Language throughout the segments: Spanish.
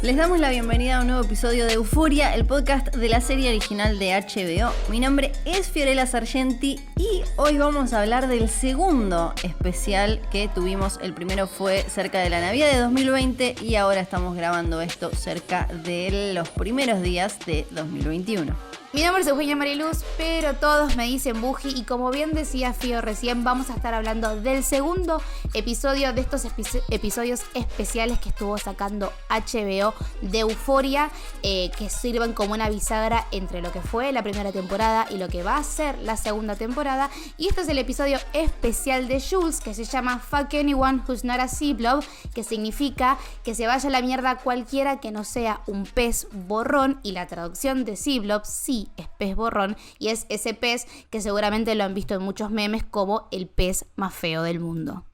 Les damos la bienvenida a un nuevo episodio de Euforia, el podcast de la serie original de HBO. Mi nombre es Fiorella Sargenti y hoy vamos a hablar del segundo especial que tuvimos. El primero fue cerca de la Navidad de 2020 y ahora estamos grabando esto cerca de los primeros días de 2021. Mi nombre es Eugenia Mariluz, pero todos me dicen Buji y como bien decía Fio recién, vamos a estar hablando del segundo episodio de estos episodios especiales que estuvo sacando HBO de Euforia, que sirven como una bisagra entre lo que fue la primera temporada y lo que va a ser la segunda temporada. Y este es el episodio especial de Jules, que se llama Fuck Anyone Who's Not a Sea-Blob, que significa que se vaya a la mierda cualquiera que no sea un pez borrón, y la traducción de Sea-Blob sí es pez borrón, y es ese pez que seguramente lo han visto en muchos memes como el pez más feo del mundo.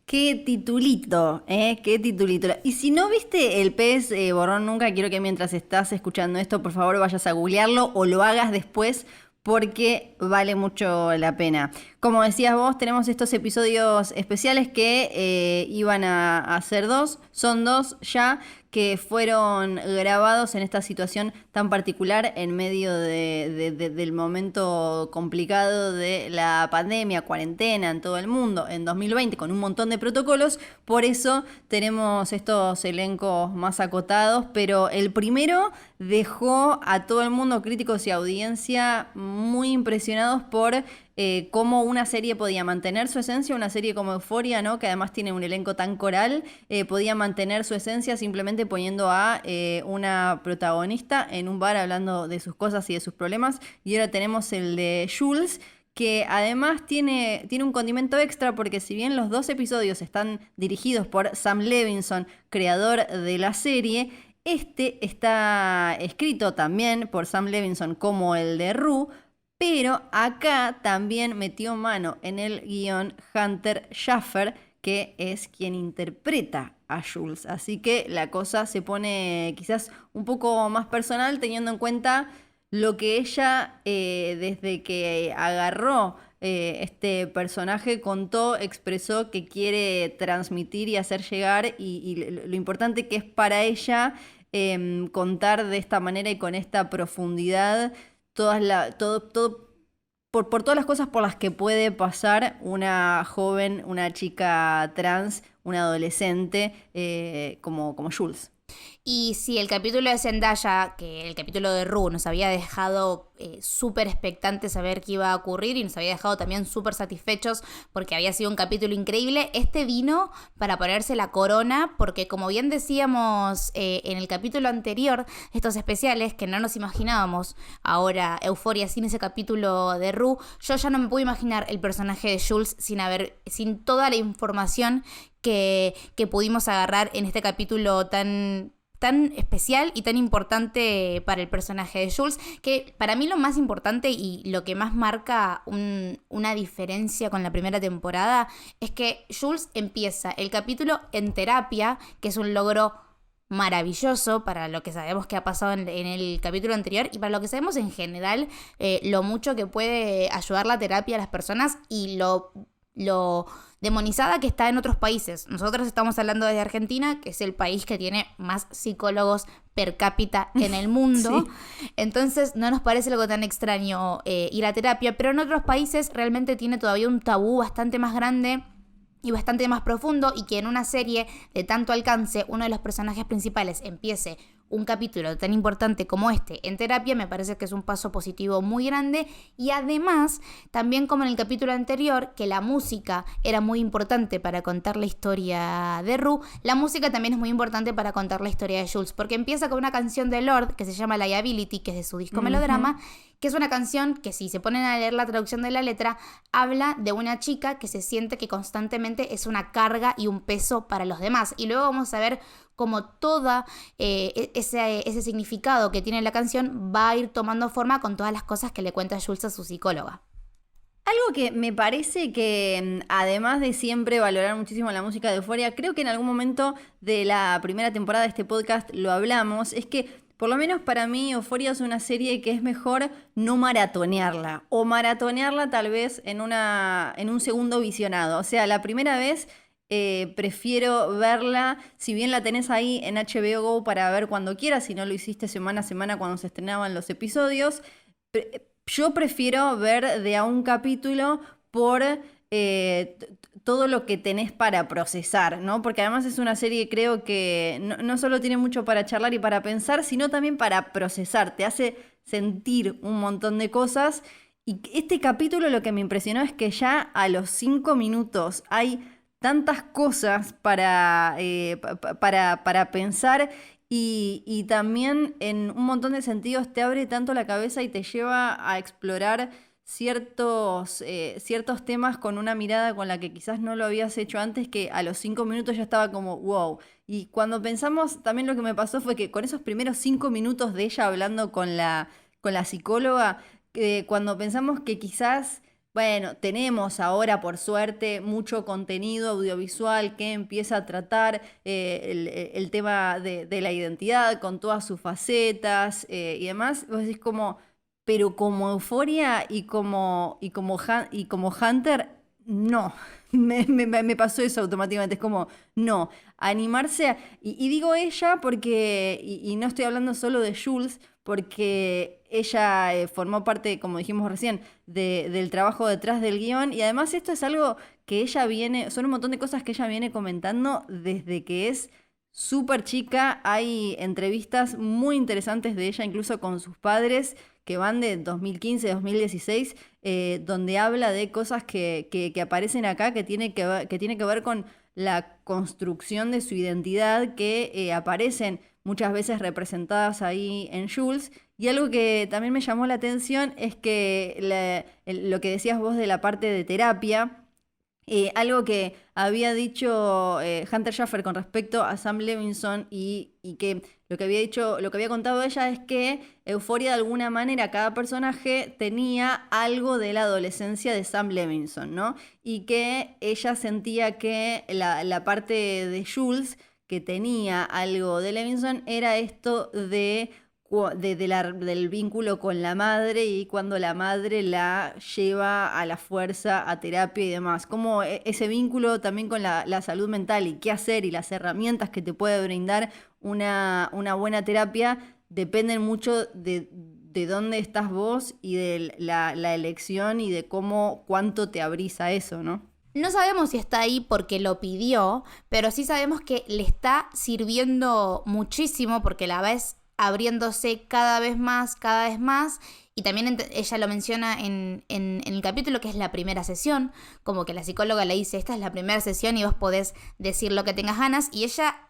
Qué titulito, qué titulito. Y si no viste el pez borrón nunca, quiero que mientras estás escuchando esto, por favor vayas a googlearlo o lo hagas después, porque vale mucho la pena. Como decías vos, tenemos estos episodios especiales que iban a ser dos, son dos ya, que fueron grabados en esta situación tan particular en medio del momento complicado de la pandemia, cuarentena en todo el mundo en 2020, con un montón de protocolos. Por eso tenemos estos elencos más acotados, pero el primero dejó a todo el mundo, críticos y audiencia, muy impresionados por cómo una serie podía mantener su esencia, una serie como Euforia, ¿no? Que además tiene un elenco tan coral, podía mantener su esencia simplemente poniendo a una protagonista en un bar hablando de sus cosas y de sus problemas. Y ahora tenemos el de Jules, que además tiene un condimento extra, porque si bien los dos episodios están dirigidos por Sam Levinson, creador de la serie, este está escrito también por Sam Levinson como el de Rue. Pero acá también metió mano en el guión Hunter Schafer, que es quien interpreta a Jules. Así que la cosa se pone quizás un poco más personal, teniendo en cuenta lo que ella, desde que agarró este personaje, contó, expresó que quiere transmitir y hacer llegar, y lo importante que es para ella contar de esta manera y con esta profundidad por todas las cosas por las que puede pasar una joven, una chica trans, una adolescente como Jules. Y si el capítulo de Zendaya, que el capítulo de Rue, nos había dejado súper expectantes a ver qué iba a ocurrir y nos había dejado también súper satisfechos porque había sido un capítulo increíble, este vino para ponerse la corona, porque como bien decíamos en el capítulo anterior, estos especiales que no nos imaginábamos ahora Euforia sin ese capítulo de Rue, yo ya no me puedo imaginar el personaje de Jules sin toda la información que pudimos agarrar en este capítulo tan especial y tan importante para el personaje de Jules, que para mí lo más importante y lo que más marca una diferencia con la primera temporada es que Jules empieza el capítulo en terapia, que es un logro maravilloso para lo que sabemos que ha pasado en el capítulo anterior y para lo que sabemos en general, lo mucho que puede ayudar la terapia a las personas y lo demonizada que está en otros países. Nosotros estamos hablando desde Argentina, que es el país que tiene más psicólogos per cápita en el mundo. Sí. Entonces no nos parece algo tan extraño ir a terapia, pero en otros países realmente tiene todavía un tabú bastante más grande y bastante más profundo, y que en una serie de tanto alcance uno de los personajes principales empiece un capítulo tan importante como este en terapia, me parece que es un paso positivo muy grande. Y además, también como en el capítulo anterior, que la música era muy importante para contar la historia de Rue, la música también es muy importante para contar la historia de Jules, porque empieza con una canción de Lorde que se llama Liability, que es de su disco Melodrama, que es una canción que, si se ponen a leer la traducción de la letra, habla de una chica que se siente que constantemente es una carga y un peso para los demás. Y luego vamos a ver cómo todo ese significado que tiene la canción va a ir tomando forma con todas las cosas que le cuenta Jules a su psicóloga. Algo que me parece que, además de siempre valorar muchísimo la música de Euphoria, creo que en algún momento de la primera temporada de este podcast lo hablamos, es que por lo menos para mí Euphoria es una serie que es mejor no maratonearla, o maratonearla tal vez en un segundo visionado. O sea, la primera vez prefiero verla, si bien la tenés ahí en HBO Go para ver cuando quieras, si no lo hiciste semana a semana cuando se estrenaban los episodios, yo prefiero ver de a un capítulo por todo lo que tenés para procesar, ¿no? Porque además es una serie, creo que no solo tiene mucho para charlar y para pensar, sino también para procesar, te hace sentir un montón de cosas. Y este capítulo lo que me impresionó es que ya a los 5 minutos hay tantas cosas para pensar y también en un montón de sentidos te abre tanto la cabeza y te lleva a explorar ciertos temas con una mirada con la que quizás no lo habías hecho antes, que a los 5 minutos ya estaba como wow. Y cuando pensamos, también lo que me pasó fue que con esos primeros 5 minutos de ella hablando con la psicóloga, cuando pensamos que quizás, bueno, tenemos ahora por suerte mucho contenido audiovisual que empieza a tratar el tema de la identidad con todas sus facetas y demás, vos decís como, pero como Euforia y como Hunter, no. Me pasó eso automáticamente, es como, no, animarse y digo ella porque, y no estoy hablando solo de Jules, porque ella formó parte, como dijimos recién, del trabajo detrás del guión, y además esto es algo que ella viene, son un montón de cosas que ella viene comentando desde que es súper chica. Hay entrevistas muy interesantes de ella, incluso con sus padres, que van de 2015, 2016, donde habla de cosas que aparecen acá, que tiene que ver con la construcción de su identidad, que aparecen muchas veces representadas ahí en Jules. Y algo que también me llamó la atención es que lo que decías vos de la parte de terapia, algo que había dicho Hunter Schafer con respecto a Sam Levinson y que lo que había dicho, lo que había contado ella es que Euphoria de alguna manera cada personaje tenía algo de la adolescencia de Sam Levinson, ¿no? Y que ella sentía que la parte de Jules que tenía algo de Levinson era esto del vínculo con la madre y cuando la madre la lleva a la fuerza, a terapia y demás. Como ese vínculo también con la salud mental y qué hacer y las herramientas que te puede brindar una buena terapia dependen mucho de dónde estás vos y de la elección y de cuánto te abrís a eso, ¿no? No sabemos si está ahí porque lo pidió, pero sí sabemos que le está sirviendo muchísimo porque la ves abriéndose cada vez más. Y también ella lo menciona en el capítulo que es la primera sesión, como que la psicóloga le dice, esta es la primera sesión y vos podés decir lo que tengas ganas, y ella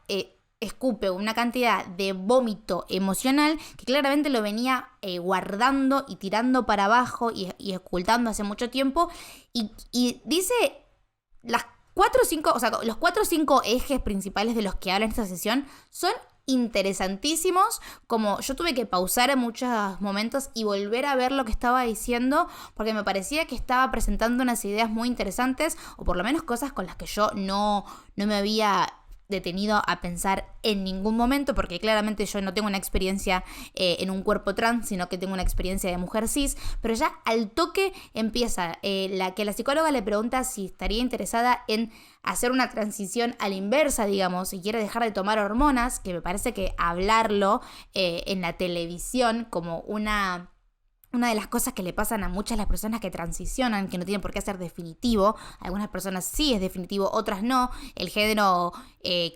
escupe una cantidad de vómito emocional que claramente lo venía guardando y tirando para abajo y ocultando hace mucho tiempo, y dice las 4 o 5, o sea, los 4 o 5 ejes principales de los que habla en esta sesión son interesantísimos. Como yo tuve que pausar en muchos momentos y volver a ver lo que estaba diciendo porque me parecía que estaba presentando unas ideas muy interesantes, o por lo menos cosas con las que yo no me había detenido a pensar en ningún momento, porque claramente yo no tengo una experiencia en un cuerpo trans, sino que tengo una experiencia de mujer cis, pero ya al toque empieza que la psicóloga le pregunta si estaría interesada en hacer una transición a la inversa, digamos, si quiere dejar de tomar hormonas, que me parece que hablarlo en la televisión como una de las cosas que le pasan a muchas de las personas que transicionan, que no tienen por qué ser definitivo. Algunas personas sí es definitivo, otras no. El género,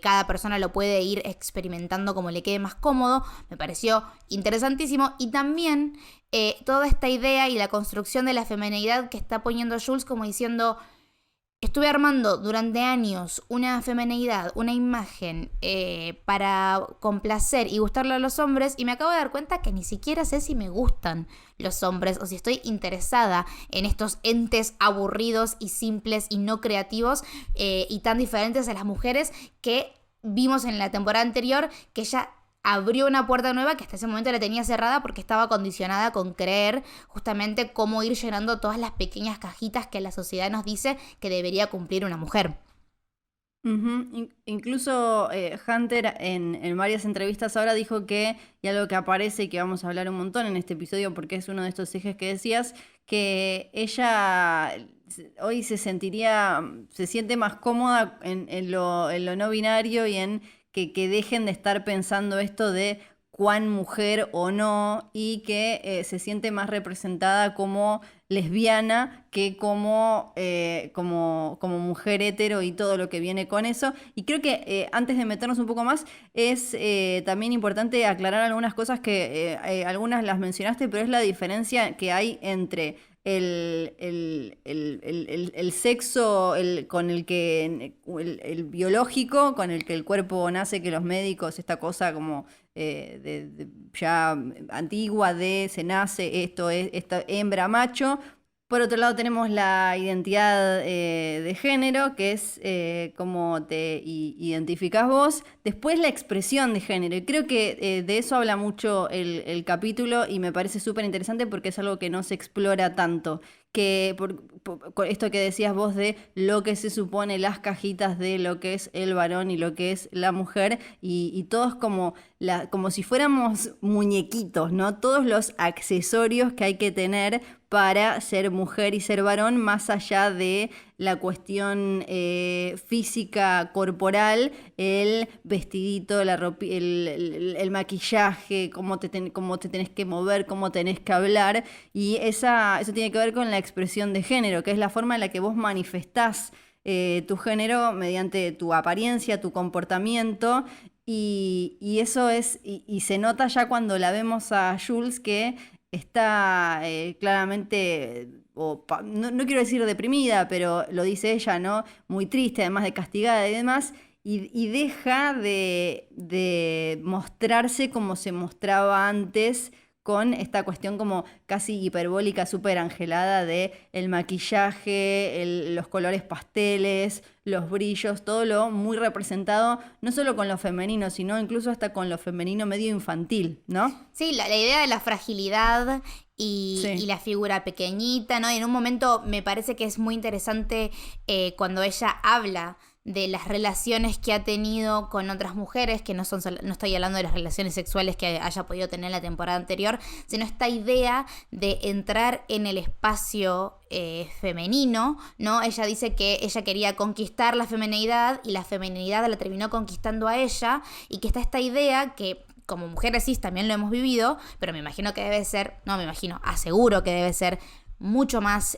cada persona lo puede ir experimentando como le quede más cómodo. Me pareció interesantísimo. Y también toda esta idea y la construcción de la feminidad que está poniendo Jules, como diciendo, estuve armando durante años una femineidad, una imagen para complacer y gustarle a los hombres, y me acabo de dar cuenta que ni siquiera sé si me gustan los hombres o si estoy interesada en estos entes aburridos y simples y no creativos y tan diferentes a las mujeres que vimos en la temporada anterior, que ya abrió una puerta nueva que hasta ese momento la tenía cerrada porque estaba condicionada con creer justamente cómo ir llenando todas las pequeñas cajitas que la sociedad nos dice que debería cumplir una mujer. Incluso Hunter en varias entrevistas ahora dijo que, y algo que aparece y que vamos a hablar un montón en este episodio porque es uno de estos ejes que decías, que ella hoy se siente más cómoda en lo no binario y en que dejen de estar pensando esto de cuán mujer o no y que se siente más representada como lesbiana que como mujer hetero y todo lo que viene con eso. Y creo que antes de meternos un poco más, es también importante aclarar algunas cosas que algunas las mencionaste, pero es la diferencia que hay entre el sexo con el que el biológico, con el que el cuerpo nace, que los médicos, esta cosa como ya antigua de se nace, esto es esta hembra macho. Por otro lado tenemos la identidad de género, que es cómo te identificas vos. Después la expresión de género. Y creo que de eso habla mucho el capítulo y me parece súper interesante porque es algo que no se explora tanto. Que por esto que decías vos de lo que se supone, las cajitas de lo que es el varón y lo que es la mujer, y todos como si fuéramos muñequitos, ¿no? Todos los accesorios que hay que tener para ser mujer y ser varón, más allá de la cuestión física corporal, el vestidito, el maquillaje, cómo te tenés que mover, cómo tenés que hablar, y eso tiene que ver con la expresión de género, que es la forma en la que vos manifestás tu género mediante tu apariencia, tu comportamiento, y eso y se nota ya cuando la vemos a Jules que está claramente, no quiero decir deprimida, pero lo dice ella, ¿no? Muy triste, además de castigada y demás, y deja de mostrarse como se mostraba antes con esta cuestión como casi hiperbólica, súper angelada de el maquillaje, los colores pasteles, los brillos, todo lo muy representado, no solo con lo femenino, sino incluso hasta con lo femenino medio infantil, ¿no? Sí, la idea de la fragilidad y Sí. la figura pequeñita, ¿no? Y en un momento me parece que es muy interesante cuando ella habla de las relaciones que ha tenido con otras mujeres, que no estoy hablando de las relaciones sexuales que haya podido tener en la temporada anterior, sino esta idea de entrar en el espacio femenino, ¿no? Ella dice que ella quería conquistar la femenidad y la femenidad la terminó conquistando a ella, y que está esta idea que como mujeres cis también lo hemos vivido, pero me imagino que debe ser, no me imagino, aseguro que debe ser mucho más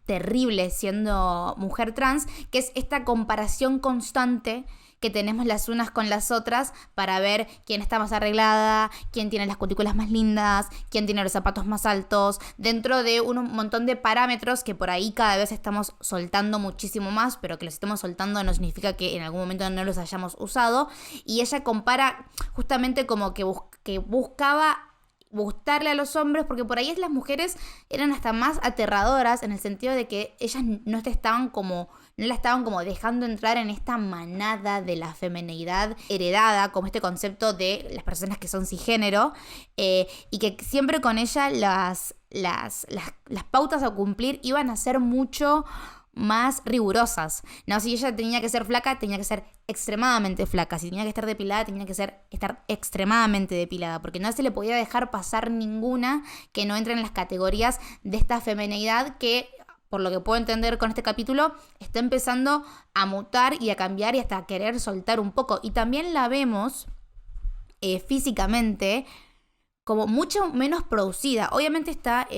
terrible siendo mujer trans, que es esta comparación constante que tenemos las unas con las otras para ver quién está más arreglada, quién tiene las cutículas más lindas, quién tiene los zapatos más altos, dentro de un montón de parámetros que por ahí cada vez estamos soltando muchísimo más, pero que los estemos soltando no significa que en algún momento no los hayamos usado. Y ella compara justamente como que buscaba gustarle a los hombres, porque por ahí las mujeres eran hasta más aterradoras en el sentido de que ellas no la estaban como dejando entrar en esta manada de la femenidad heredada, como este concepto de las personas que son cisgénero, y que siempre con ella las pautas a cumplir iban a ser mucho más rigurosas, ¿no? Si ella tenía que ser flaca, tenía que ser extremadamente flaca. Si tenía que estar depilada, tenía que estar extremadamente depilada, porque no se le podía dejar pasar ninguna que no entre en las categorías de esta femenidad que, por lo que puedo entender con este capítulo, está empezando a mutar y a cambiar y hasta a querer soltar un poco. Y también la vemos físicamente como mucho menos producida. Obviamente está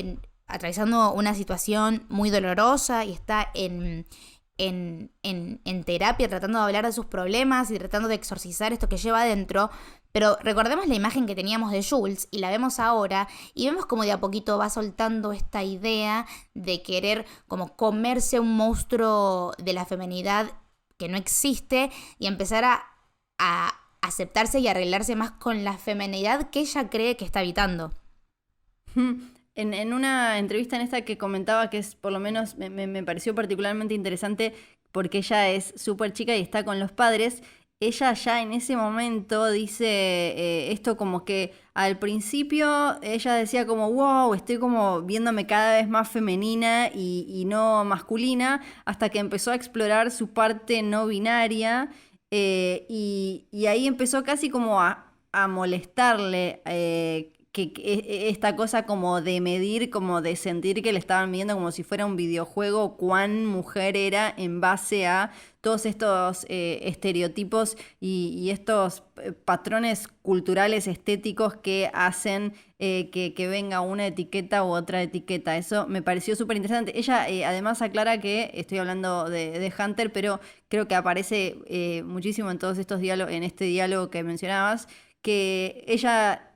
atravesando una situación muy dolorosa y está en terapia tratando de hablar de sus problemas y tratando de exorcizar esto que lleva adentro. Pero recordemos la imagen que teníamos de Jules y la vemos ahora y vemos como de a poquito va soltando esta idea de querer como comerse un monstruo de la feminidad que no existe y empezar a aceptarse y arreglarse más con la feminidad que ella cree que está habitando. En una entrevista en esta que comentaba que es, por lo menos me pareció particularmente interesante porque ella es súper chica y está con los padres, ella ya en ese momento dice esto como que al principio ella decía como, wow, estoy como viéndome cada vez más femenina y no masculina, hasta que empezó a explorar su parte no binaria y ahí empezó casi como a molestarle. Esta cosa como de medir, como de sentir que le estaban midiendo como si fuera un videojuego, cuán mujer era en base a todos estos estereotipos y estos patrones culturales estéticos que hacen que venga una etiqueta u otra etiqueta. Eso me pareció súper interesante. Ella además aclara que, estoy hablando de Hunter, pero creo que aparece muchísimo en todos estos diálogos, en este diálogo que mencionabas, que ella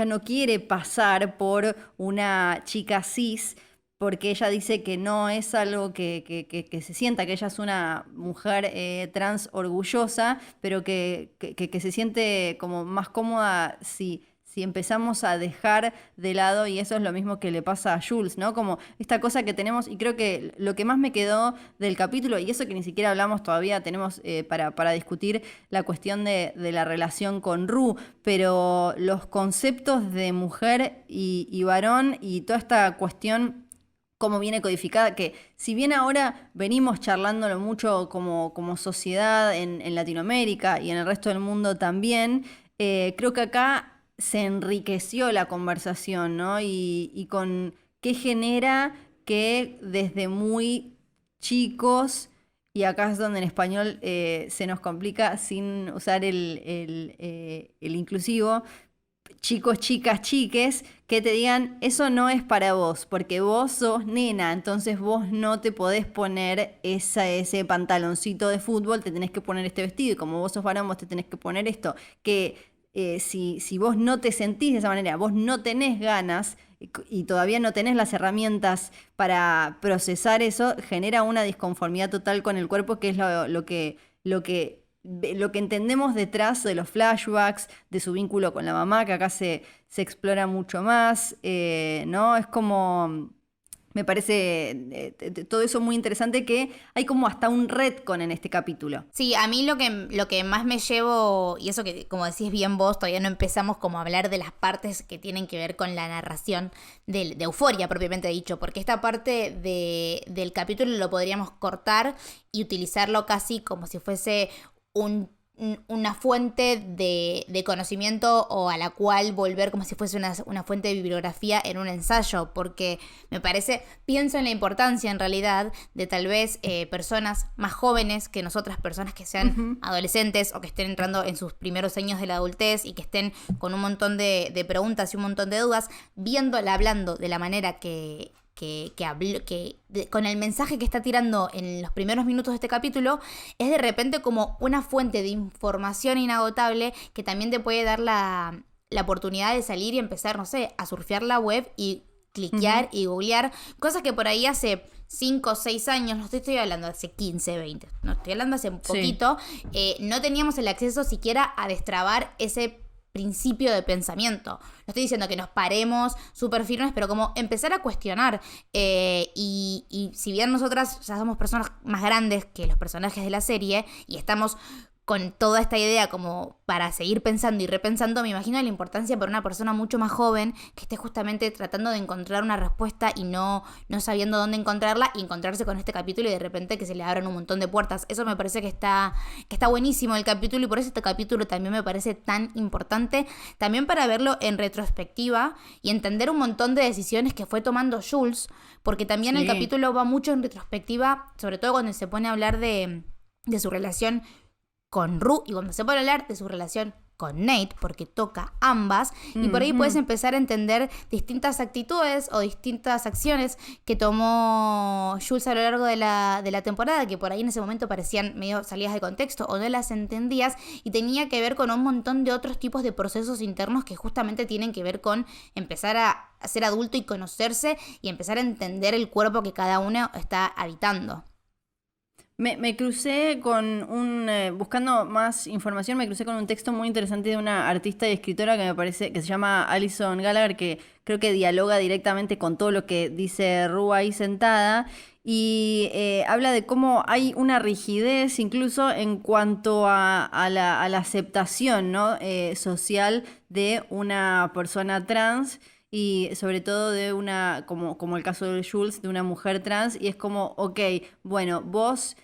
no quiere pasar por una chica cis, porque ella dice que no es algo que se sienta, que ella es una mujer trans orgullosa, pero que se siente como más cómoda si empezamos a dejar de lado, y eso es lo mismo que le pasa a Jules, ¿no? Como esta cosa que tenemos, y creo que lo que más me quedó del capítulo, y eso que ni siquiera hablamos todavía, tenemos para discutir la cuestión de la relación con Rue, pero los conceptos de mujer y varón y toda esta cuestión cómo viene codificada, que si bien ahora venimos charlándolo mucho como sociedad en Latinoamérica y en el resto del mundo también, creo que acá se enriqueció la conversación, ¿no? Y con qué genera que desde muy chicos, y acá es donde en español se nos complica sin usar el inclusivo, chicos, chicas, chiques, que te digan, eso no es para vos, porque vos sos nena, entonces vos no te podés poner ese pantaloncito de fútbol, te tenés que poner este vestido, y como vos sos varón, vos te tenés que poner esto, que si vos no te sentís de esa manera, vos no tenés ganas y todavía no tenés las herramientas para procesar eso, genera una disconformidad total con el cuerpo, que es lo que entendemos detrás de los flashbacks, de su vínculo con la mamá, que acá se explora mucho más, ¿no? Es como, me parece todo eso muy interesante, que hay como hasta un retcon en este capítulo. Sí, a mí lo que más me llevo, y eso que como decís bien vos, todavía no empezamos como a hablar de las partes que tienen que ver con la narración de Euphoria propiamente dicho, porque esta parte del capítulo lo podríamos cortar y utilizarlo casi como si fuese una fuente de conocimiento, o a la cual volver como si fuese una fuente de bibliografía en un ensayo, porque me parece, pienso en la importancia en realidad de tal vez personas más jóvenes que nosotras, personas que sean adolescentes o que estén entrando en sus primeros años de la adultez y que estén con un montón de preguntas y un montón de dudas, viéndola hablando de la manera con el mensaje que está tirando en los primeros minutos de este capítulo, es de repente como una fuente de información inagotable que también te puede dar la oportunidad de salir y empezar, no sé, a surfear la web y cliquear y googlear cosas que por ahí hace 5 o 6 años, no estoy hablando de hace 15, 20, no estoy hablando hace un poquito, no teníamos el acceso siquiera a destrabar ese principio de pensamiento. No estoy diciendo que nos paremos súper firmes, pero como empezar a cuestionar. Y si bien nosotras ya somos personas más grandes que los personajes de la serie y estamos con toda esta idea como para seguir pensando y repensando, me imagino la importancia para una persona mucho más joven que esté justamente tratando de encontrar una respuesta y no sabiendo dónde encontrarla, y encontrarse con este capítulo y de repente que se le abran un montón de puertas. Eso me parece que está buenísimo el capítulo, y por eso este capítulo también me parece tan importante, también para verlo en retrospectiva y entender un montón de decisiones que fue tomando Jules, porque también el capítulo va mucho en retrospectiva, sobre todo cuando se pone a hablar de su relación con Rue y cuando se pone a hablar de su relación con Nate, porque toca ambas, y por ahí puedes empezar a entender distintas actitudes o distintas acciones que tomó Jules a lo largo de la temporada, que por ahí en ese momento parecían medio salidas de contexto o no las entendías, y tenía que ver con un montón de otros tipos de procesos internos que justamente tienen que ver con empezar a ser adulto y conocerse y empezar a entender el cuerpo que cada uno está habitando. Me crucé con buscando más información, me crucé con un texto muy interesante de una artista y escritora que me parece, que se llama Alison Gallagher, que creo que dialoga directamente con todo lo que dice Ru ahí sentada, y habla de cómo hay una rigidez incluso en cuanto a la aceptación, ¿no? Social de una persona trans y sobre todo de una, como el caso de Jules, de una mujer trans, y es como, ok, bueno, vos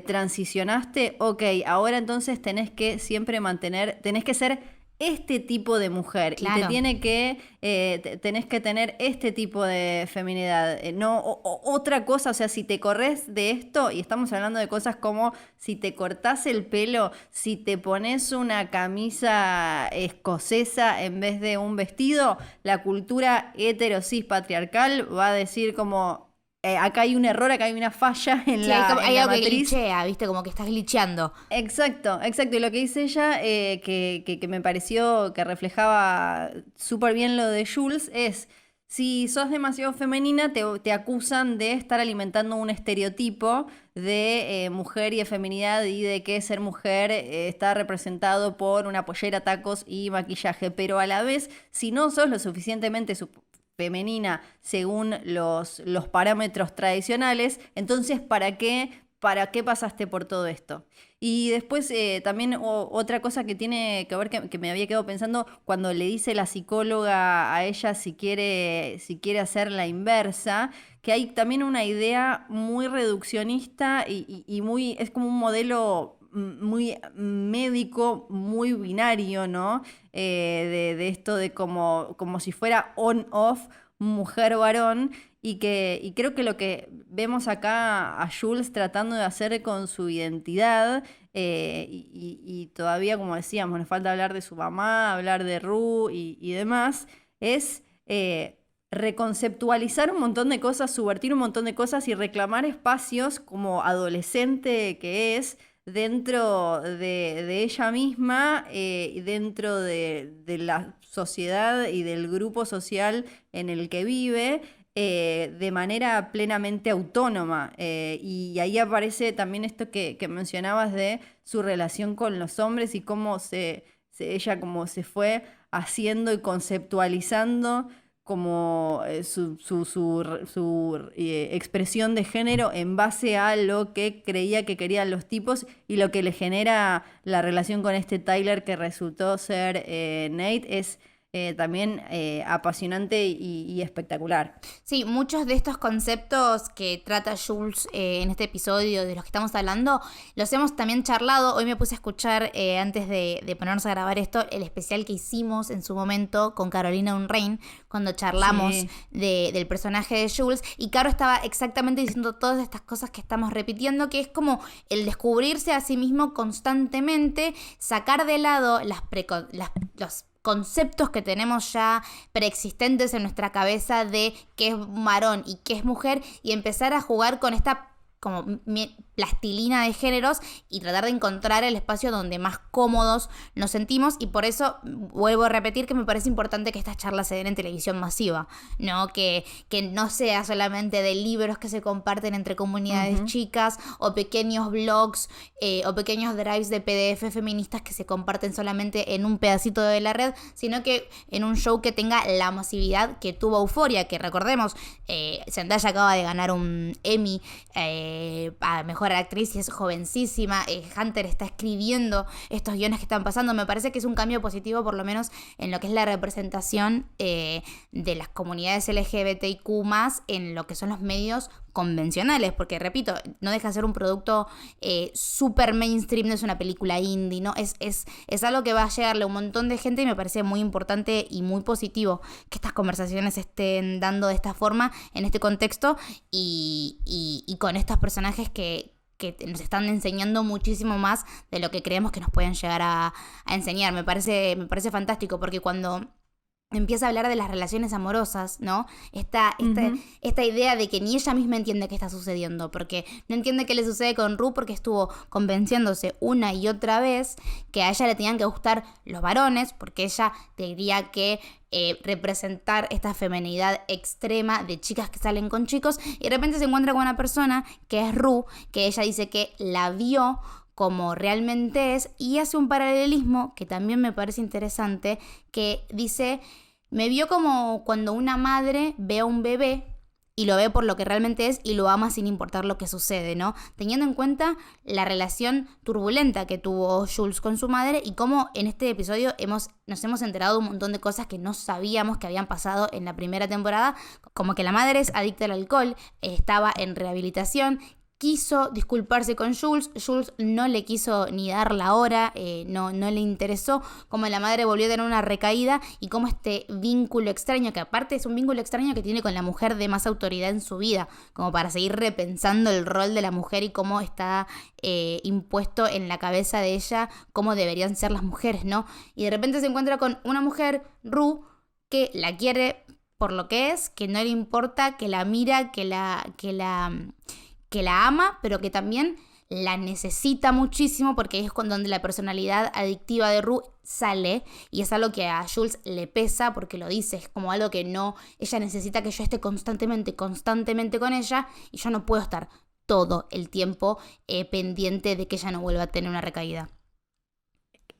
transicionaste, ok, ahora entonces tenés que siempre tenés que ser este tipo de mujer y te Claro. tiene que, tenés que tener este tipo de feminidad, no otra cosa, o sea, si te corres de esto, y estamos hablando de cosas como si te cortás el pelo, si te pones una camisa escocesa en vez de un vestido, la cultura heterosis patriarcal va a decir como acá hay un error, acá hay una falla en Sí, en hay la algo que matriz. glitchea, ¿viste? Como que estás glitcheando. Exacto, exacto. Y lo que dice ella, que me pareció que reflejaba súper bien lo de Jules, es si sos demasiado femenina, te acusan de estar alimentando un estereotipo de mujer y de feminidad y de que ser mujer está representado por una pollera, tacos y maquillaje. Pero a la vez, si no sos lo suficientemente femenina según los parámetros tradicionales, entonces ¿para qué pasaste por todo esto? Y después también otra cosa que tiene que ver, que me había quedado pensando, cuando le dice la psicóloga a ella si quiere hacer la inversa, que hay también una idea muy reduccionista y muy, es como un modelo muy médico, muy binario, ¿no? De esto de como si fuera on-off, mujer-varón, y creo que lo que vemos acá a Jules tratando de hacer con su identidad, y todavía, como decíamos, nos falta hablar de su mamá, hablar de Ru y demás, es reconceptualizar un montón de cosas, subvertir un montón de cosas y reclamar espacios como adolescente que es dentro de ella misma, y dentro de la sociedad y del grupo social en el que vive, de manera plenamente autónoma. Y ahí aparece también esto que mencionabas de su relación con los hombres y cómo ella como se fue haciendo y conceptualizando como su expresión de género en base a lo que creía que querían los tipos y lo que le genera la relación con este Tyler que resultó ser Nate es también apasionante y espectacular. Sí, muchos de estos conceptos que trata Jules en este episodio de los que estamos hablando, los hemos también charlado. Hoy me puse a escuchar, antes de ponernos a grabar esto, el especial que hicimos en su momento con Carolina Unrein, cuando charlamos Sí. del personaje de Jules. Y Caro estaba exactamente diciendo todas estas cosas que estamos repitiendo, que es como el descubrirse a sí mismo constantemente, sacar de lado los conceptos que tenemos ya preexistentes en nuestra cabeza de qué es varón y qué es mujer y empezar a jugar con esta como plastilina de géneros y tratar de encontrar el espacio donde más cómodos nos sentimos. Y por eso vuelvo a repetir que me parece importante que estas charlas se den en televisión masiva, ¿no? Que no sea solamente de libros que se comparten entre comunidades chicas o pequeños blogs o pequeños drives de PDF feministas que se comparten solamente en un pedacito de la red, sino que en un show que tenga la masividad que tuvo Euphoria, que recordemos, Zendaya acaba de ganar un Emmy a Mejor Actriz y es jovencísima. Hunter está escribiendo estos guiones que están pasando. Me parece que es un cambio positivo, por lo menos en lo que es la representación de las comunidades LGBTIQ+, en lo que son los medios convencionales, porque repito, no deja de ser un producto súper mainstream, no es una película indie, ¿no? Es algo que va a llegarle a un montón de gente y me parece muy importante y muy positivo que estas conversaciones se estén dando de esta forma, en este contexto y con estos personajes que nos están enseñando muchísimo más de lo que creemos que nos pueden llegar a enseñar. Me parece fantástico porque cuando empieza a hablar de las relaciones amorosas, ¿no? Esta idea de que ni ella misma entiende qué está sucediendo, porque no entiende qué le sucede con Rue porque estuvo convenciéndose una y otra vez que a ella le tenían que gustar los varones, porque ella tendría que representar esta feminidad extrema de chicas que salen con chicos, y de repente se encuentra con una persona que es Rue, que ella dice que la vio como realmente es, y hace un paralelismo que también me parece interesante, que dice, me vio como cuando una madre ve a un bebé y lo ve por lo que realmente es y lo ama sin importar lo que sucede, ¿no? Teniendo en cuenta la relación turbulenta que tuvo Jules con su madre y cómo en este episodio nos hemos enterado de un montón de cosas que no sabíamos que habían pasado en la primera temporada, como que la madre es adicta al alcohol, estaba en rehabilitación, quiso disculparse con Jules no le quiso ni dar la hora, no le interesó, como la madre volvió a tener una recaída y como este vínculo extraño, que aparte es un vínculo extraño que tiene con la mujer de más autoridad en su vida, como para seguir repensando el rol de la mujer y cómo está impuesto en la cabeza de ella cómo deberían ser las mujeres, ¿no? Y de repente se encuentra con una mujer, Rue, que la quiere por lo que es, que no le importa, que la mira, que la ama, pero que también la necesita muchísimo porque es con donde la personalidad adictiva de Rue sale y es algo que a Jules le pesa porque lo dice, es como algo que no, ella necesita que yo esté constantemente con ella y yo no puedo estar todo el tiempo pendiente de que ella no vuelva a tener una recaída.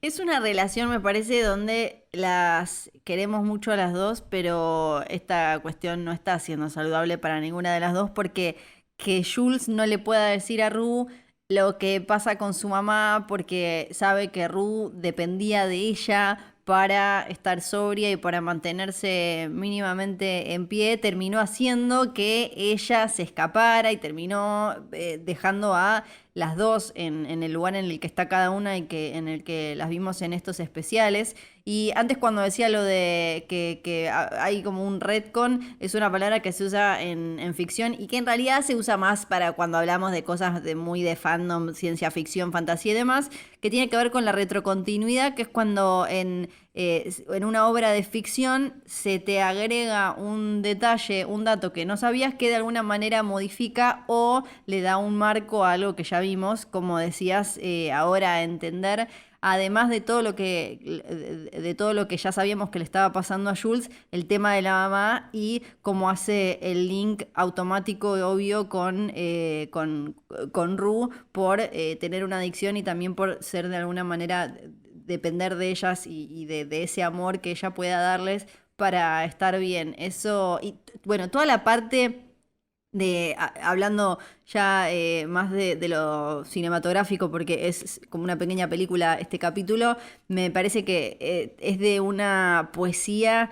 Es una relación, me parece, donde las queremos mucho a las dos, pero esta cuestión no está siendo saludable para ninguna de las dos porque que Jules no le pueda decir a Rue lo que pasa con su mamá porque sabe que Rue dependía de ella para estar sobria y para mantenerse mínimamente en pie, terminó haciendo que ella se escapara y terminó dejando a las dos en el lugar en el que está cada una y en el que las vimos en estos especiales. Y antes cuando decía lo de que hay como un retcon, es una palabra que se usa en ficción y que en realidad se usa más para cuando hablamos de cosas muy de fandom, ciencia ficción, fantasía y demás, que tiene que ver con la retrocontinuidad, que es cuando en una obra de ficción se te agrega un detalle, un dato que no sabías que de alguna manera modifica o le da un marco a algo que ya vimos, como decías, ahora a entender. Además de todo lo que ya sabíamos que le estaba pasando a Jules, el tema de la mamá y cómo hace el link automático y obvio con Rue por tener una adicción y también por ser de alguna manera depender de ellas y de ese amor que ella pueda darles para estar bien. Eso, y bueno, toda la parte hablando ya más de lo cinematográfico, porque es como una pequeña película este capítulo, me parece que es de una poesía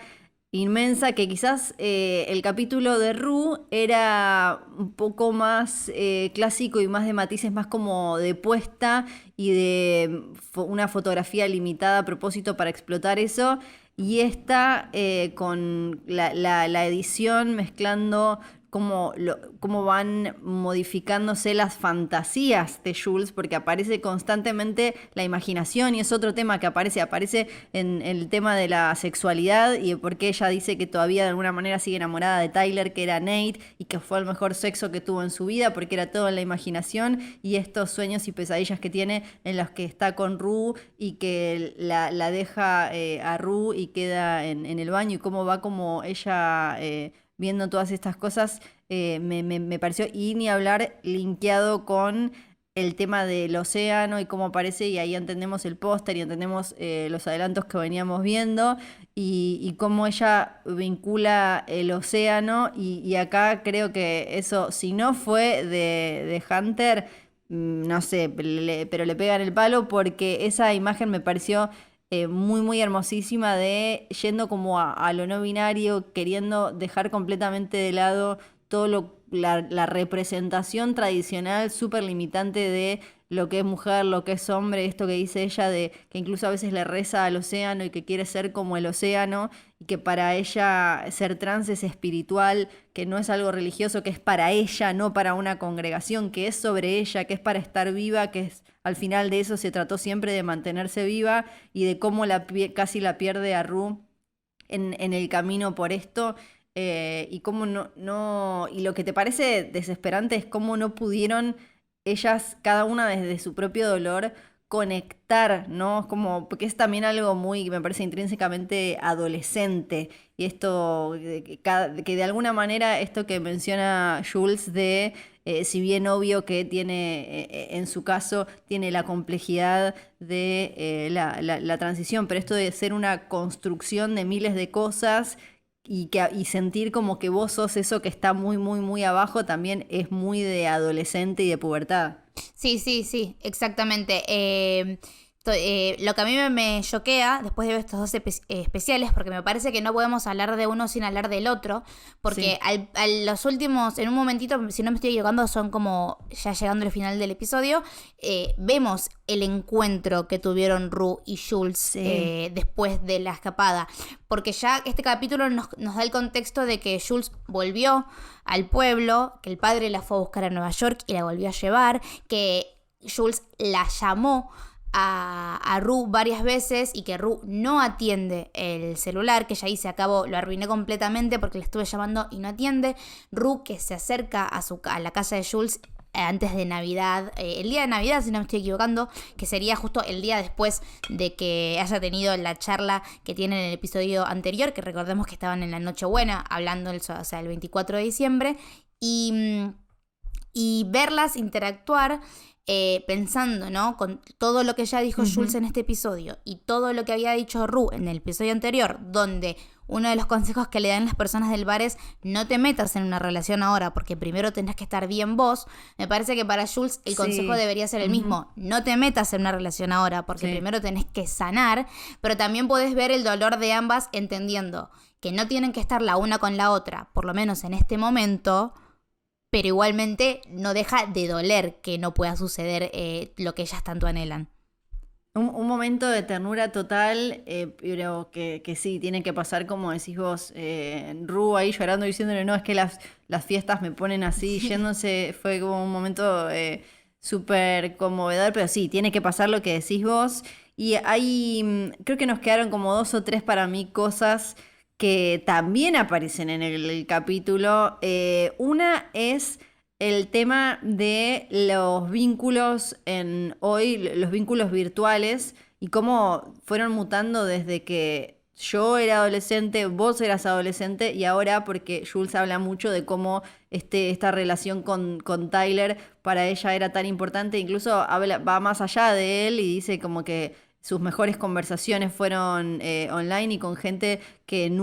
inmensa que quizás el capítulo de Rue era un poco más clásico y más de matices, más como de puesta y de una fotografía limitada a propósito para explotar eso. Y esta con la edición mezclando cómo van modificándose las fantasías de Jules, porque aparece constantemente la imaginación y es otro tema que aparece en el tema de la sexualidad y de por qué ella dice que todavía de alguna manera sigue enamorada de Tyler, que era Nate, y que fue el mejor sexo que tuvo en su vida, porque era todo en la imaginación, y estos sueños y pesadillas que tiene en los que está con Rue y que la deja a Rue y queda en el baño, y cómo va como ella viendo todas estas cosas, me pareció, y ni hablar linkeado con el tema del océano y cómo aparece, y ahí entendemos el póster y entendemos los adelantos que veníamos viendo, y cómo ella vincula el océano, y acá creo que eso, si no fue de Hunter, no sé, pero le pegan el palo, porque esa imagen me pareció muy, muy hermosísima de yendo como a lo no binario, queriendo dejar completamente de lado todo la representación tradicional súper limitante de lo que es mujer, lo que es hombre, esto que dice ella de que incluso a veces le reza al océano y que quiere ser como el océano y que para ella ser trans es espiritual, que no es algo religioso, que es para ella, no para una congregación, que es sobre ella, que es para estar viva, que es al final de eso se trató siempre de mantenerse viva y de cómo casi la pierde a Rue en el camino por esto. Y cómo y lo que te parece desesperante es cómo no pudieron ellas, cada una desde su propio dolor, conectar, ¿no? Es como, porque es también algo muy, me parece intrínsecamente adolescente. Y esto, que de alguna manera, esto que menciona Jules de, si bien obvio que tiene, en su caso, tiene la complejidad de la transición, pero esto de ser una construcción de miles de cosas y sentir como que vos sos eso que está muy, muy, muy abajo, también es muy de adolescente y de pubertad. Sí, sí, sí, exactamente. Lo que a mí me choquea después de ver estos dos especiales, porque me parece que no podemos hablar de uno sin hablar del otro, porque Sí. los últimos, en un momentito, si no me estoy equivocando, son como ya llegando al final del episodio, vemos el encuentro que tuvieron Rue y Jules Sí. después de la escapada, porque ya este capítulo nos da el contexto de que Jules volvió al pueblo, que el padre la fue a buscar a Nueva York y la volvió a llevar, que Jules la llamó a Rue varias veces y que Rue no atiende el celular, que ella dice, acabo, lo arruiné completamente porque le estuve llamando y no atiende. Rue que se acerca a la casa de Jules antes de Navidad, el día de Navidad, si no me estoy equivocando, que sería justo el día después de que haya tenido la charla que tienen en el episodio anterior, que recordemos que estaban en la Nochebuena hablando, el 24 de diciembre, y verlas interactuar, pensando, ¿no? Con todo lo que ya dijo Jules Ujú. en este episodio y todo lo que había dicho Rue en el episodio anterior, donde uno de los consejos que le dan las personas del bar es no te metas en una relación ahora porque primero tenés que estar bien vos. Me parece que para Jules el consejo Sí. debería ser el Ujú. mismo. No te metas en una relación ahora porque Sí. primero tenés que sanar, pero también podés ver el dolor de ambas entendiendo que no tienen que estar la una con la otra, por lo menos en este momento, pero igualmente no deja de doler que no pueda suceder lo que ellas tanto anhelan. Un momento de ternura total, pero que sí, tiene que pasar como decís vos, Ru ahí llorando diciéndole, no, es que las fiestas me ponen así, yéndose, fue como un momento súper conmovedor, pero sí, tiene que pasar lo que decís vos. Y hay, creo que nos quedaron como dos o tres para mí cosas que también aparecen en el capítulo. Una es el tema de los vínculos en hoy, los vínculos virtuales y cómo fueron mutando desde que yo era adolescente, vos eras adolescente y ahora porque Jules habla mucho de cómo esta relación con Tyler para ella era tan importante, incluso va más allá de él y dice como que sus mejores conversaciones fueron online y con gente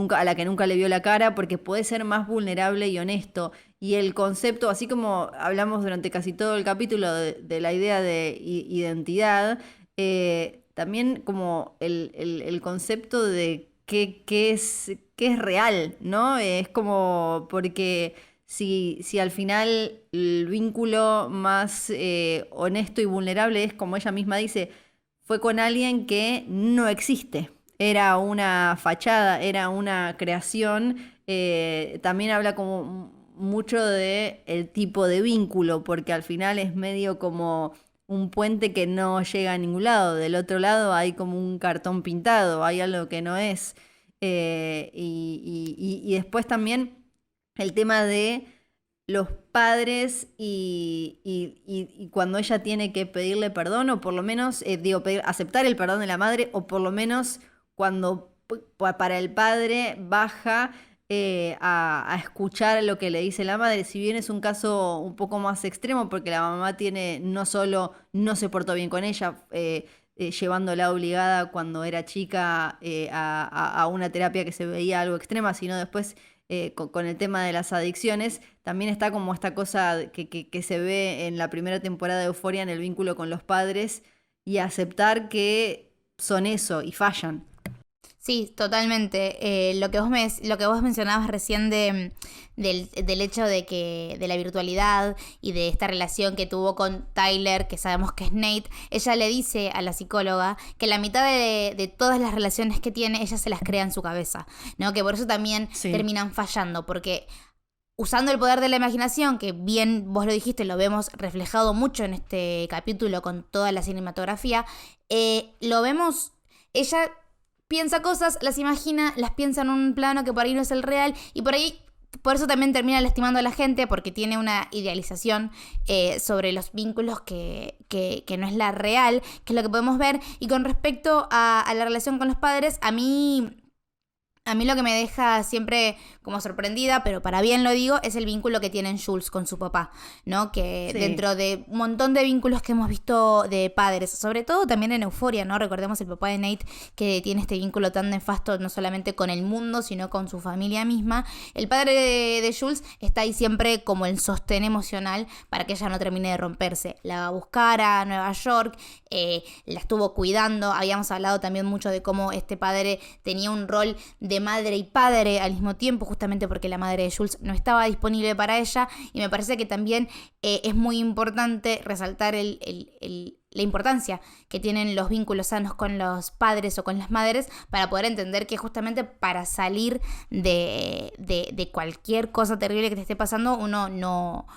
a la que nunca le vio la cara porque puede ser más vulnerable y honesto. Y el concepto, así como hablamos durante casi todo el capítulo de la idea de identidad, también como el concepto de qué es real, ¿no? Es como porque si al final el vínculo más honesto y vulnerable es, como ella misma dice, fue con alguien que no existe. Era una fachada, era una creación. También habla como mucho de el tipo de vínculo, porque al final es medio como un puente que no llega a ningún lado. Del otro lado hay como un cartón pintado, hay algo que no es. Y después también el tema de los padres y cuando ella tiene que pedirle perdón, o por lo menos, aceptar el perdón de la madre, o por lo menos cuando para el padre baja a escuchar lo que le dice la madre, si bien es un caso un poco más extremo, porque la mamá tiene, no solo no se portó bien con ella, llevándola obligada cuando era chica a una terapia que se veía algo extrema, sino después con el tema de las adicciones, también está como esta cosa que se ve en la primera temporada de Euphoria en el vínculo con los padres y aceptar que son eso y fallan. Sí, totalmente. Lo que vos mencionabas recién del hecho de la virtualidad y de esta relación que tuvo con Tyler, que sabemos que es Nate, ella le dice a la psicóloga que la mitad de todas las relaciones que tiene, ella se las crea en su cabeza, ¿no? Que por eso también Sí. terminan fallando, porque usando el poder de la imaginación, que bien vos lo dijiste, lo vemos reflejado mucho en este capítulo con toda la cinematografía, lo vemos, ella piensa cosas, las imagina, las piensa en un plano que por ahí no es el real, y por eso también termina lastimando a la gente, porque tiene una idealización sobre los vínculos que no es la real, que es lo que podemos ver. Y con respecto a la relación con los padres, a mí lo que me deja siempre como sorprendida, pero para bien lo digo, es el vínculo que tienen Jules con su papá, ¿no? Que sí, dentro de un montón de vínculos que hemos visto de padres, sobre todo también en Euphoria, ¿no? Recordemos el papá de Nate, que tiene este vínculo tan nefasto no solamente con el mundo, sino con su familia misma. El padre de Jules está ahí siempre como el sostén emocional para que ella no termine de romperse. La va a buscar a Nueva York, la estuvo cuidando. Habíamos hablado también mucho de cómo este padre tenía un rol de madre y padre al mismo tiempo, justamente porque la madre de Jules no estaba disponible para ella, y me parece que también es muy importante resaltar la importancia que tienen los vínculos sanos con los padres o con las madres, para poder entender que justamente para salir de cualquier cosa terrible que te esté pasando, uno no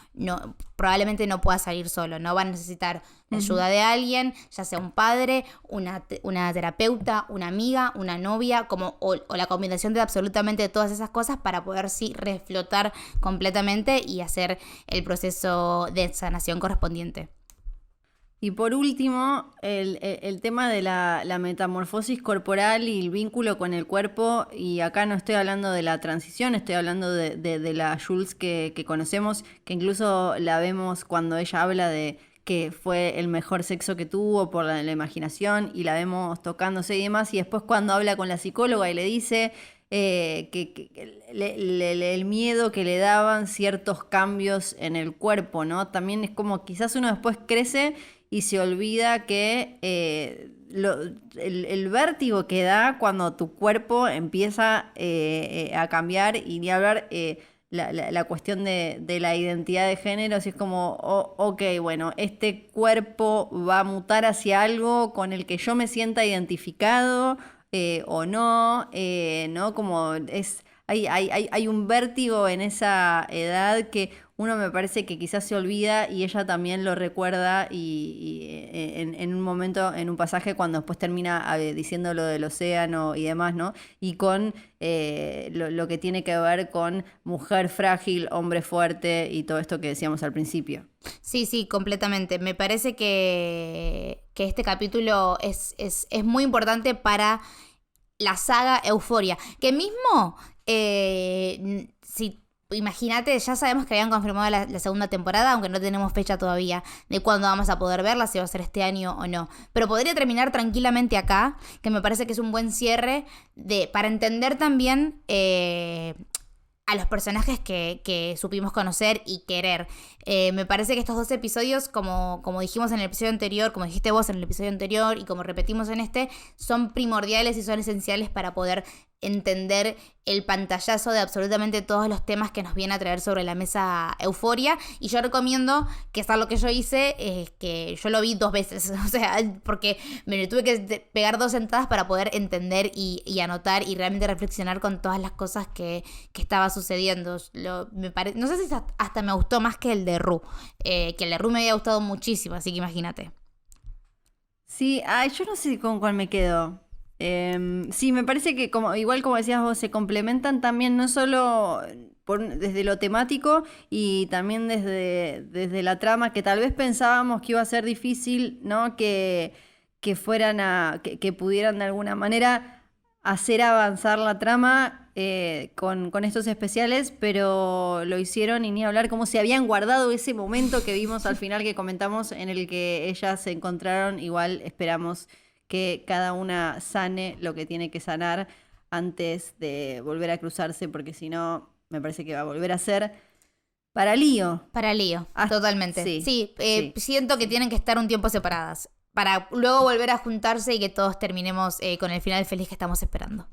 probablemente no pueda salir solo, no va a necesitar la ayuda de alguien, ya sea un padre, una terapeuta, una amiga, una novia, o la combinación de absolutamente todas esas cosas, para poder sí reflotar completamente y hacer el proceso de sanación correspondiente. Y por último, el tema de la metamorfosis corporal y el vínculo con el cuerpo, y acá no estoy hablando de la transición, estoy hablando de la Jules que conocemos, que incluso la vemos cuando ella habla de que fue el mejor sexo que tuvo por la imaginación, y la vemos tocándose y demás, y después cuando habla con la psicóloga y le dice el miedo que le daban ciertos cambios en el cuerpo, ¿no? También es como quizás uno después crece y se olvida que el vértigo que da cuando tu cuerpo empieza a cambiar, y ni hablar la cuestión de la identidad de género, si es como, ok, bueno, este cuerpo va a mutar hacia algo con el que yo me sienta identificado o no, ¿no? Como hay un vértigo en esa edad que uno me parece que quizás se olvida, y ella también lo recuerda, y en un momento, en un pasaje, cuando después termina diciendo lo del océano y demás, ¿no? Y con lo que tiene que ver con mujer frágil, hombre fuerte, y todo esto que decíamos al principio. Sí, completamente. Me parece que este capítulo es muy importante para la saga Euphoria. Que mismo, si imagínate, ya sabemos que habían confirmado la segunda temporada, aunque no tenemos fecha todavía de cuándo vamos a poder verla, si va a ser este año o no. Pero podría terminar tranquilamente acá, que me parece que es un buen cierre para entender también a los personajes que supimos conocer y querer. Me parece que estos 2 episodios, como dijimos en el episodio anterior, como dijiste vos en el episodio anterior y como repetimos en este, son primordiales y son esenciales para poder entender el pantallazo de absolutamente todos los temas que nos viene a traer sobre la mesa Euphoria. Y yo recomiendo que es lo que yo hice, que yo lo vi 2 veces, o sea, porque me tuve que pegar 2 sentadas para poder entender y anotar y realmente reflexionar con todas las cosas que estaba sucediendo. No sé si hasta me gustó más que el de Ru, que el de Ru me había gustado muchísimo, así que imagínate. Sí, yo no sé con cuál me quedo. Sí, me parece que igual como decías vos, se complementan también, no solo desde lo temático, y también desde la trama, que tal vez pensábamos que iba a ser difícil, ¿no? Que fueran que pudieran de alguna manera hacer avanzar la trama con estos especiales, pero lo hicieron, y ni hablar cómo se habían guardado ese momento que vimos al final, que comentamos, en el que ellas se encontraron. Igual esperamos que cada una sane lo que tiene que sanar antes de volver a cruzarse, porque si no, me parece que va a volver a ser para lío. Para lío, totalmente. Sí, siento que tienen que estar un tiempo separadas, para luego volver a juntarse y que todos terminemos con el final feliz que estamos esperando.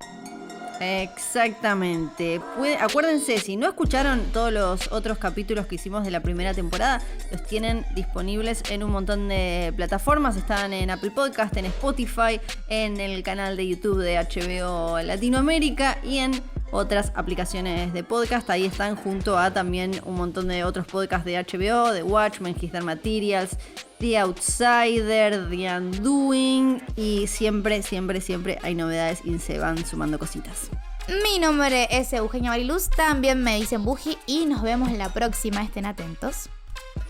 Exactamente. Acuérdense, si no escucharon todos los otros capítulos que hicimos de la primera temporada, los tienen disponibles en un montón de plataformas. Están en Apple Podcast, en Spotify, en el canal de YouTube de HBO Latinoamérica y en otras aplicaciones de podcast. Ahí están junto a también un montón de otros podcasts de HBO, de Watchmen, His Dark Materials, The Outsider, The Undoing, y siempre hay novedades y se van sumando cositas. Mi nombre es Eugenia Mariluz, también me dicen Buji, y nos vemos la próxima, estén atentos.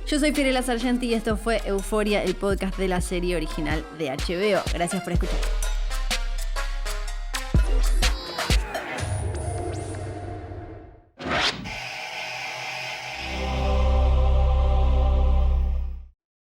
Yo soy Fiorella Sargenti y esto fue Euforia, el podcast de la serie original de HBO. Gracias por escuchar.